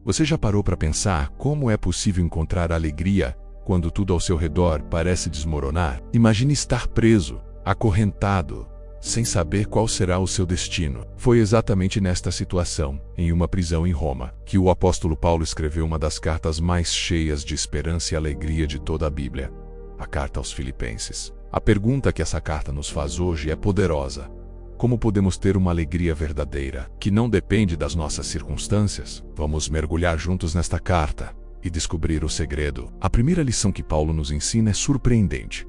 Você já parou para pensar como é possível encontrar alegria quando tudo ao seu redor parece desmoronar? Imagine estar preso, acorrentado, sem saber qual será o seu destino. Foi exatamente nesta situação, em uma prisão em Roma, que o apóstolo Paulo escreveu uma das cartas mais cheias de esperança e alegria de toda a Bíblia, a carta aos Filipenses. A pergunta que essa carta nos faz hoje é poderosa. Como podemos ter uma alegria verdadeira, que não depende das nossas circunstâncias? Vamos mergulhar juntos nesta carta e descobrir o segredo. A primeira lição que Paulo nos ensina é surpreendente.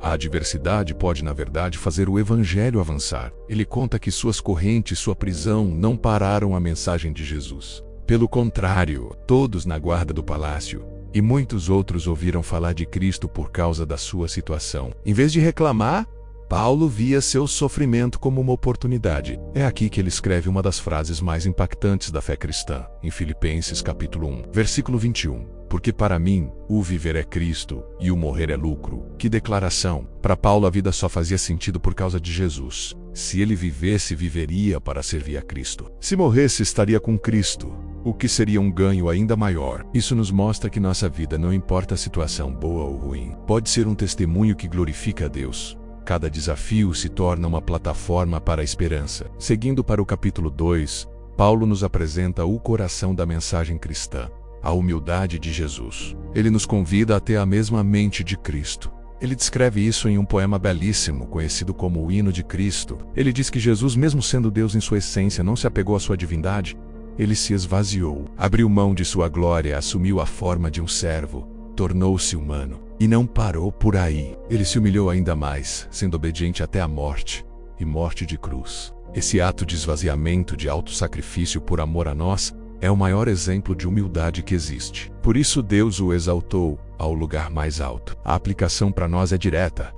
A adversidade pode, na verdade, fazer o evangelho avançar. Ele conta que suas correntes, sua prisão, não pararam a mensagem de Jesus. Pelo contrário, todos na guarda do palácio e muitos outros ouviram falar de Cristo por causa da sua situação. Em vez de reclamar, Paulo via seu sofrimento como uma oportunidade. É aqui que ele escreve uma das frases mais impactantes da fé cristã, em Filipenses capítulo 1, versículo 21. Porque para mim, o viver é Cristo e o morrer é lucro. Que declaração! Para Paulo a vida só fazia sentido por causa de Jesus. Se ele vivesse, viveria para servir a Cristo. Se morresse, estaria com Cristo, o que seria um ganho ainda maior. Isso nos mostra que nossa vida, não importa a situação boa ou ruim, pode ser um testemunho que glorifica a Deus. Cada desafio se torna uma plataforma para a esperança. Seguindo para o capítulo 2, Paulo nos apresenta o coração da mensagem cristã, a humildade de Jesus. Ele nos convida a ter a mesma mente de Cristo. Ele descreve isso em um poema belíssimo, conhecido como o Hino de Cristo. Ele diz que Jesus, mesmo sendo Deus em sua essência, não se apegou à sua divindade. Ele se esvaziou, abriu mão de sua glória, assumiu a forma de um servo, tornou-se humano. E não parou por aí. Ele se humilhou ainda mais, sendo obediente até a morte, e morte de cruz. Esse ato de esvaziamento, de autossacrifício por amor a nós, é o maior exemplo de humildade que existe. Por isso Deus o exaltou ao lugar mais alto. A aplicação para nós é direta.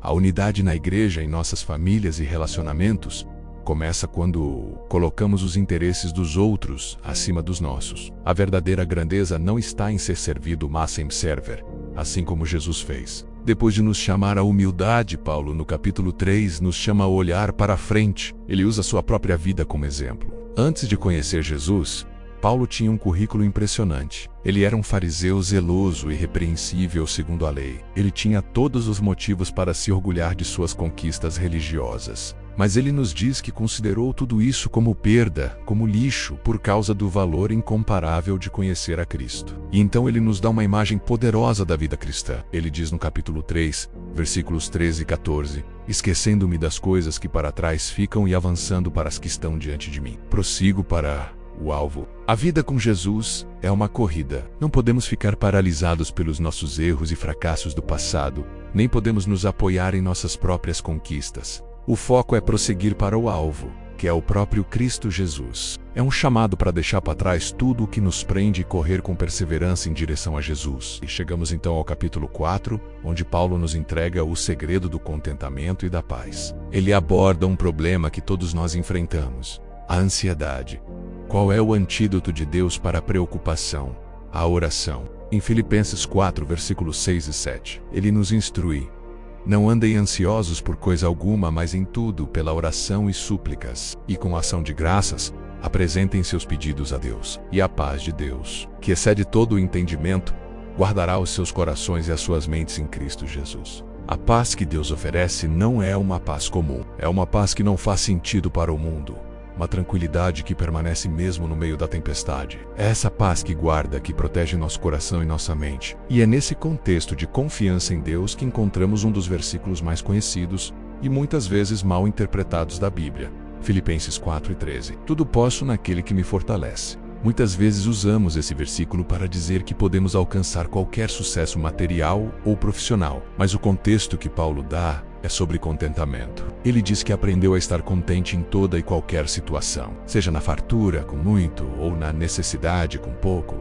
A unidade na igreja, em nossas famílias e relacionamentos, começa quando colocamos os interesses dos outros acima dos nossos. A verdadeira grandeza não está em ser servido, mas em server, assim como Jesus fez. Depois de nos chamar à humildade, Paulo, no capítulo 3, nos chama a olhar para a frente. Ele usa sua própria vida como exemplo. Antes de conhecer Jesus, Paulo tinha um currículo impressionante. Ele era um fariseu zeloso e irrepreensível segundo a lei. Ele tinha todos os motivos para se orgulhar de suas conquistas religiosas. Mas ele nos diz que considerou tudo isso como perda, como lixo, por causa do valor incomparável de conhecer a Cristo. E então ele nos dá uma imagem poderosa da vida cristã. Ele diz no capítulo 3, versículos 13 e 14, esquecendo-me das coisas que para trás ficam e avançando para as que estão diante de mim. Prossigo para o alvo. A vida com Jesus é uma corrida. Não podemos ficar paralisados pelos nossos erros e fracassos do passado, nem podemos nos apoiar em nossas próprias conquistas. O foco é prosseguir para o alvo, que é o próprio Cristo Jesus. É um chamado para deixar para trás tudo o que nos prende e correr com perseverança em direção a Jesus. E chegamos então ao capítulo 4, onde Paulo nos entrega o segredo do contentamento e da paz. Ele aborda um problema que todos nós enfrentamos: a ansiedade. Qual é o antídoto de Deus para a preocupação? A oração. Em Filipenses 4, versículos 6 e 7, ele nos instrui: não andem ansiosos por coisa alguma, mas em tudo, pela oração e súplicas, e com ação de graças, apresentem seus pedidos a Deus. E a paz de Deus, que excede todo o entendimento, guardará os seus corações e as suas mentes em Cristo Jesus. A paz que Deus oferece não é uma paz comum, é uma paz que não faz sentido para o mundo. Uma tranquilidade que permanece mesmo no meio da tempestade. É essa paz que guarda, que protege nosso coração e nossa mente. E é nesse contexto de confiança em Deus que encontramos um dos versículos mais conhecidos e muitas vezes mal interpretados da Bíblia. Filipenses 4 e 13. Tudo posso naquele que me fortalece. Muitas vezes usamos esse versículo para dizer que podemos alcançar qualquer sucesso material ou profissional, mas o contexto que Paulo dá é sobre contentamento. Ele diz que aprendeu a estar contente em toda e qualquer situação, seja na fartura, com muito, ou na necessidade, com pouco,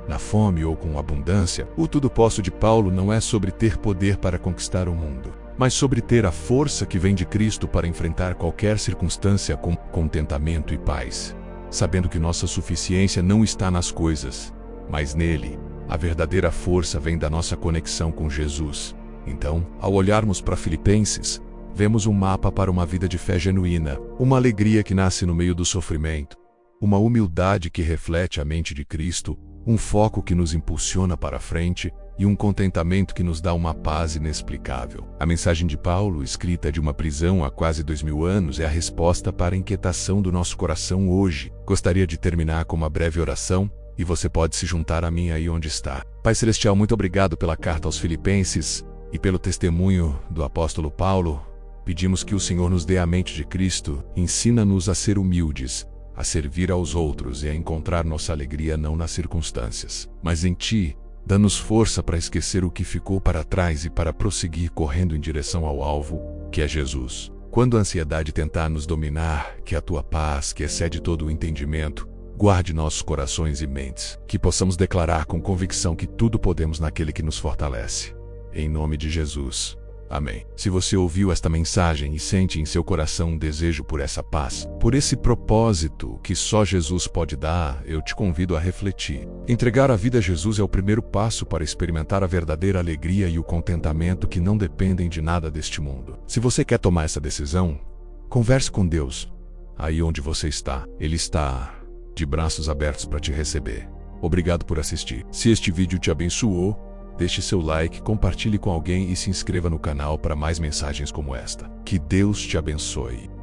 na fome ou com abundância. O tudo posso de Paulo não é sobre ter poder para conquistar o mundo, mas sobre ter a força que vem de Cristo para enfrentar qualquer circunstância com contentamento e paz, sabendo que nossa suficiência não está nas coisas, mas nele. A verdadeira força vem da nossa conexão com Jesus. Então, ao olharmos para Filipenses, vemos um mapa para uma vida de fé genuína, uma alegria que nasce no meio do sofrimento, uma humildade que reflete a mente de Cristo, um foco que nos impulsiona para frente e um contentamento que nos dá uma paz inexplicável. A mensagem de Paulo, escrita de uma prisão há quase 2000 anos, é a resposta para a inquietação do nosso coração hoje. Gostaria de terminar com uma breve oração, e você pode se juntar a mim aí onde está. Pai Celestial, muito obrigado pela carta aos Filipenses e pelo testemunho do apóstolo Paulo. Pedimos que o Senhor nos dê a mente de Cristo, ensina-nos a ser humildes, a servir aos outros e a encontrar nossa alegria não nas circunstâncias, mas em Ti. Dá-nos força para esquecer o que ficou para trás e para prosseguir correndo em direção ao alvo, que é Jesus. Quando a ansiedade tentar nos dominar, que a Tua paz, que excede todo o entendimento, guarde nossos corações e mentes, que possamos declarar com convicção que tudo podemos naquele que nos fortalece. Em nome de Jesus. Amém. Se você ouviu esta mensagem e sente em seu coração um desejo por essa paz, por esse propósito que só Jesus pode dar, eu te convido a refletir. Entregar a vida a Jesus é o primeiro passo para experimentar a verdadeira alegria e o contentamento que não dependem de nada deste mundo. Se você quer tomar essa decisão, converse com Deus. Aí onde você está, Ele está de braços abertos para te receber. Obrigado por assistir. Se este vídeo te abençoou, deixe seu like, compartilhe com alguém e se inscreva no canal para mais mensagens como esta. Que Deus te abençoe.